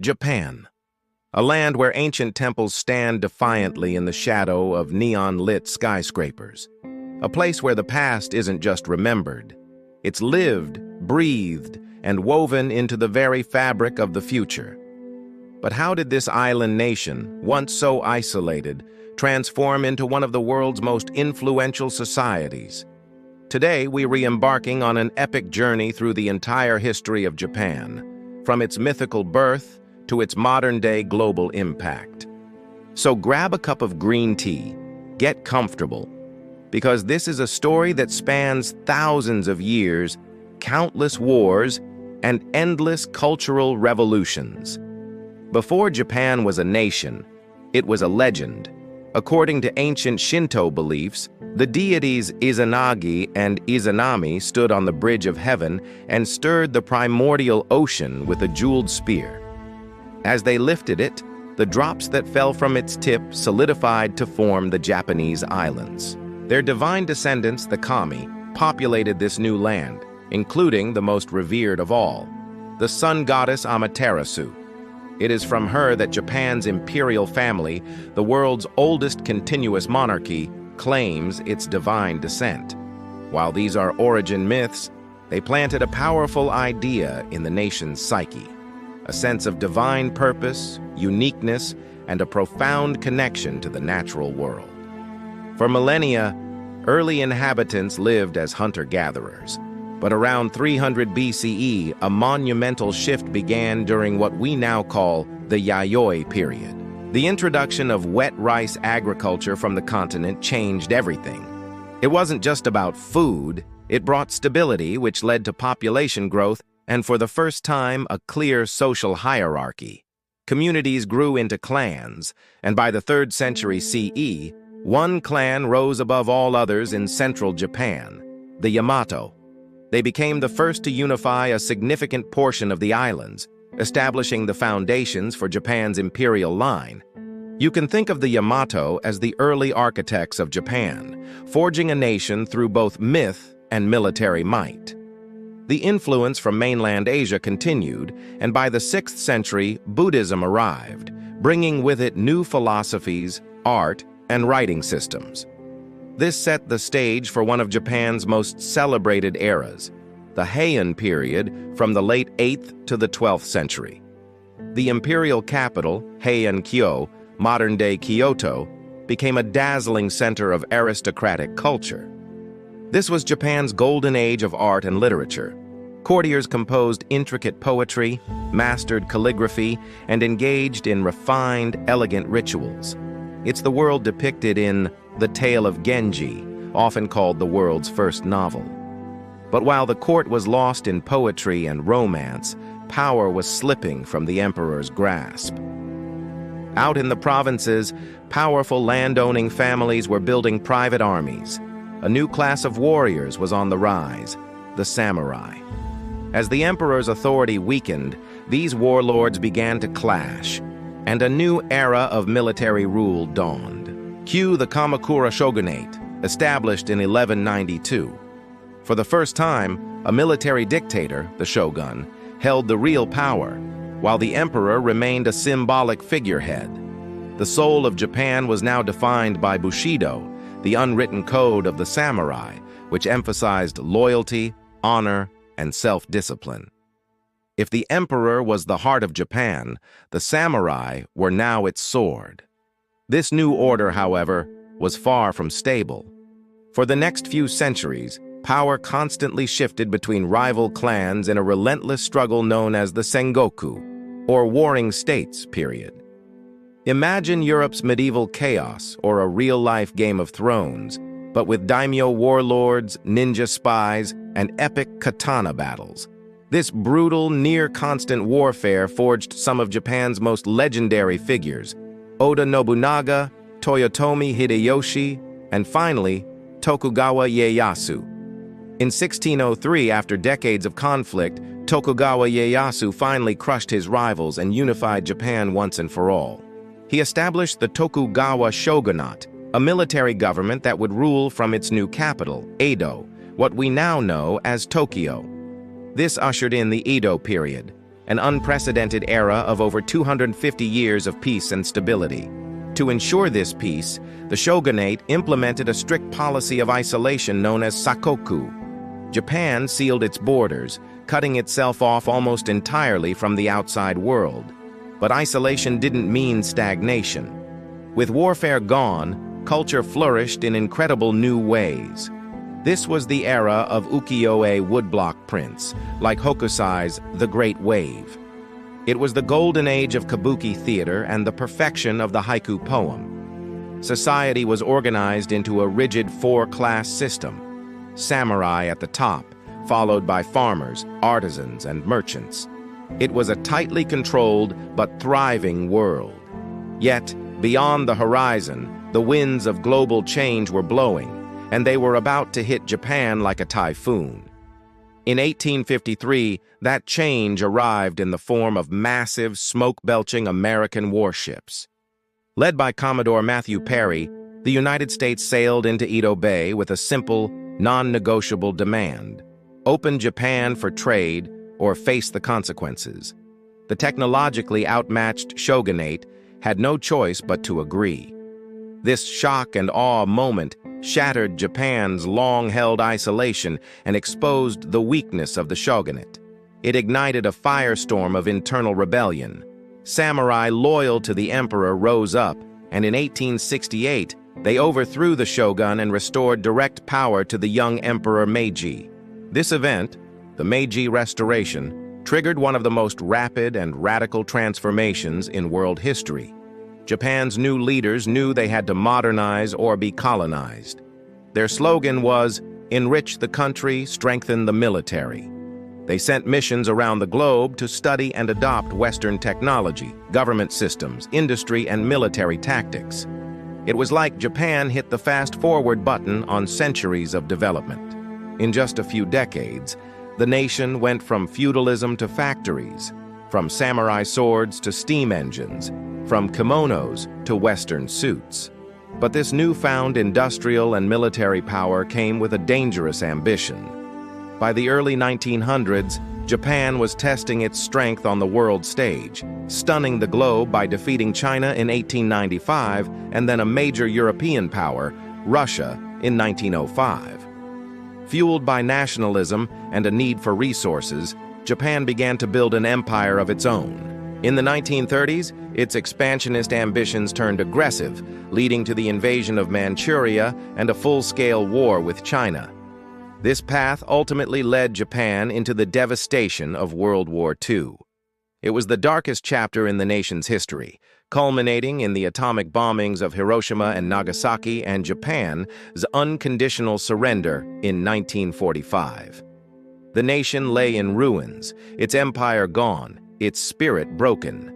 Japan, a land where ancient temples stand defiantly in the shadow of neon-lit skyscrapers. A place where the past isn't just remembered. It's lived, breathed, and woven into the very fabric of the future. But how did this island nation, once so isolated, transform into one of the world's most influential societies? Today, we're re-embarking on an epic journey through the entire history of Japan, from its mythical birth to its modern-day global impact. So grab a cup of green tea, get comfortable, because this is a story that spans thousands of years, countless wars, and endless cultural revolutions. Before Japan was a nation, it was a legend. According to ancient Shinto beliefs, the deities Izanagi and Izanami stood on the bridge of heaven and stirred the primordial ocean with a jeweled spear. As they lifted it, the drops that fell from its tip solidified to form the Japanese islands. Their divine descendants, the Kami, populated this new land, including the most revered of all, the sun goddess Amaterasu. It is from her that Japan's imperial family, the world's oldest continuous monarchy, claims its divine descent. While these are origin myths, they planted a powerful idea in the nation's psyche, a sense of divine purpose, uniqueness, and a profound connection to the natural world. For millennia, early inhabitants lived as hunter-gatherers. But around 300 BCE, a monumental shift began during what we now call the Yayoi period. The introduction of wet rice agriculture from the continent changed everything. It wasn't just about food, it brought stability, which led to population growth, and for the first time, a clear social hierarchy. Communities grew into clans, and by the 3rd century CE, one clan rose above all others in central Japan, the Yamato. They became the first to unify a significant portion of the islands, establishing the foundations for Japan's imperial line. You can think of the Yamato as the early architects of Japan, forging a nation through both myth and military might. The influence from mainland Asia continued, and by the 6th century, Buddhism arrived, bringing with it new philosophies, art, and writing systems. This set the stage for one of Japan's most celebrated eras, the Heian period from the late 8th to the 12th century. The imperial capital, Heian-kyo, modern-day Kyoto, became a dazzling center of aristocratic culture. This was Japan's golden age of art and literature. Courtiers composed intricate poetry, mastered calligraphy, and engaged in refined, elegant rituals. It's the world depicted in The Tale of Genji, often called the world's first novel. But while the court was lost in poetry and romance, power was slipping from the emperor's grasp. Out in the provinces, powerful land-owning families were building private armies. A new class of warriors was on the rise, the samurai. As the emperor's authority weakened, these warlords began to clash, and a new era of military rule dawned. Cue the Kamakura shogunate, established in 1192. For the first time, a military dictator, the shogun, held the real power, while the emperor remained a symbolic figurehead. The soul of Japan was now defined by Bushido, the unwritten code of the samurai, which emphasized loyalty, honor, and self-discipline. If the emperor was the heart of Japan, the samurai were now its sword. This new order, however, was far from stable. For the next few centuries, power constantly shifted between rival clans in a relentless struggle known as the Sengoku, or Warring States period. Imagine Europe's medieval chaos or a real-life Game of Thrones, but with daimyo warlords, ninja spies, and epic katana battles. This brutal, near-constant warfare forged some of Japan's most legendary figures, Oda Nobunaga, Toyotomi Hideyoshi, and finally, Tokugawa Ieyasu. In 1603, after decades of conflict, Tokugawa Ieyasu finally crushed his rivals and unified Japan once and for all. He established the Tokugawa shogunate, a military government that would rule from its new capital, Edo, what we now know as Tokyo. This ushered in the Edo period, an unprecedented era of over 250 years of peace and stability. To ensure this peace, the shogunate implemented a strict policy of isolation known as sakoku. Japan sealed its borders, cutting itself off almost entirely from the outside world. But isolation didn't mean stagnation. With warfare gone, culture flourished in incredible new ways. This was the era of ukiyo-e woodblock prints, like Hokusai's The Great Wave. It was the golden age of kabuki theater and the perfection of the haiku poem. Society was organized into a rigid four-class system. Samurai at the top, followed by farmers, artisans, and merchants. It was a tightly controlled but thriving world. Yet, beyond the horizon, the winds of global change were blowing, and they were about to hit Japan like a typhoon. In 1853, that change arrived in the form of massive, smoke-belching American warships. Led by Commodore Matthew Perry, the United States sailed into Edo Bay with a simple, non-negotiable demand: open Japan for trade or face the consequences. The technologically outmatched shogunate had no choice but to agree. This shock and awe moment shattered Japan's long-held isolation and exposed the weakness of the shogunate. It ignited a firestorm of internal rebellion. Samurai loyal to the emperor rose up, and in 1868, they overthrew the shogun and restored direct power to the young emperor Meiji. This event, the Meiji Restoration, triggered one of the most rapid and radical transformations in world history. Japan's new leaders knew they had to modernize or be colonized. Their slogan was, "Enrich the country, strengthen the military." They sent missions around the globe to study and adopt Western technology, government systems, industry, and military tactics. It was like Japan hit the fast-forward button on centuries of development. In just a few decades, the nation went from feudalism to factories, from samurai swords to steam engines, from kimonos to Western suits. But this newfound industrial and military power came with a dangerous ambition. By the early 1900s, Japan was testing its strength on the world stage, stunning the globe by defeating China in 1895 and then a major European power, Russia, in 1905. Fueled by nationalism and a need for resources, Japan began to build an empire of its own. In the 1930s, its expansionist ambitions turned aggressive, leading to the invasion of Manchuria and a full-scale war with China. This path ultimately led Japan into the devastation of World War II. It was the darkest chapter in the nation's history, culminating in the atomic bombings of Hiroshima and Nagasaki and Japan's unconditional surrender in 1945. The nation lay in ruins, its empire gone, its spirit broken.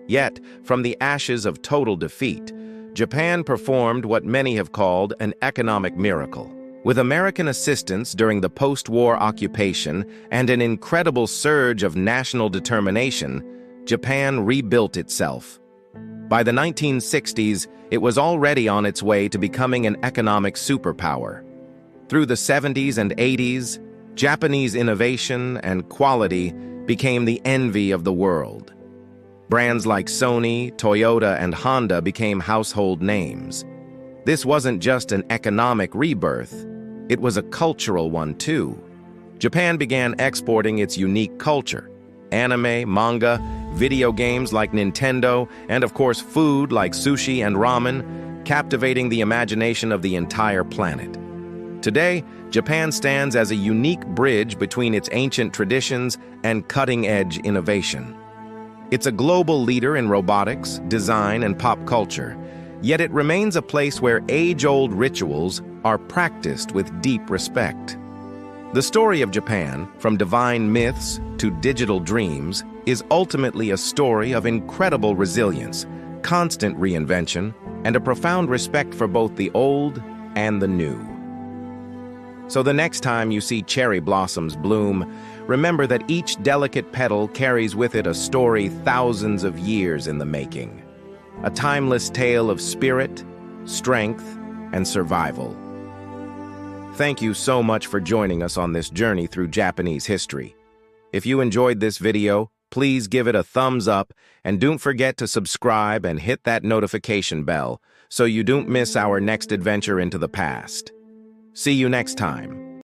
Yet, from the ashes of total defeat, Japan performed what many have called an economic miracle. With American assistance during the post-war occupation and an incredible surge of national determination, Japan rebuilt itself. By the 1960s, it was already on its way to becoming an economic superpower. Through the 70s and 80s, Japanese innovation and quality became the envy of the world. Brands like Sony, Toyota, and Honda became household names. This wasn't just an economic rebirth, it was a cultural one too. Japan began exporting its unique culture: anime, manga, video games like Nintendo, and of course food like sushi and ramen, captivating the imagination of the entire planet. Today, Japan stands as a unique bridge between its ancient traditions and cutting-edge innovation. It's a global leader in robotics, design, and pop culture, yet it remains a place where age-old rituals are practiced with deep respect. The story of Japan, from divine myths to digital dreams, is ultimately a story of incredible resilience, constant reinvention, and a profound respect for both the old and the new. So the next time you see cherry blossoms bloom, remember that each delicate petal carries with it a story thousands of years in the making. A timeless tale of spirit, strength, and survival. Thank you so much for joining us on this journey through Japanese history. If you enjoyed this video, please give it a thumbs up and don't forget to subscribe and hit that notification bell so you don't miss our next adventure into the past. See you next time.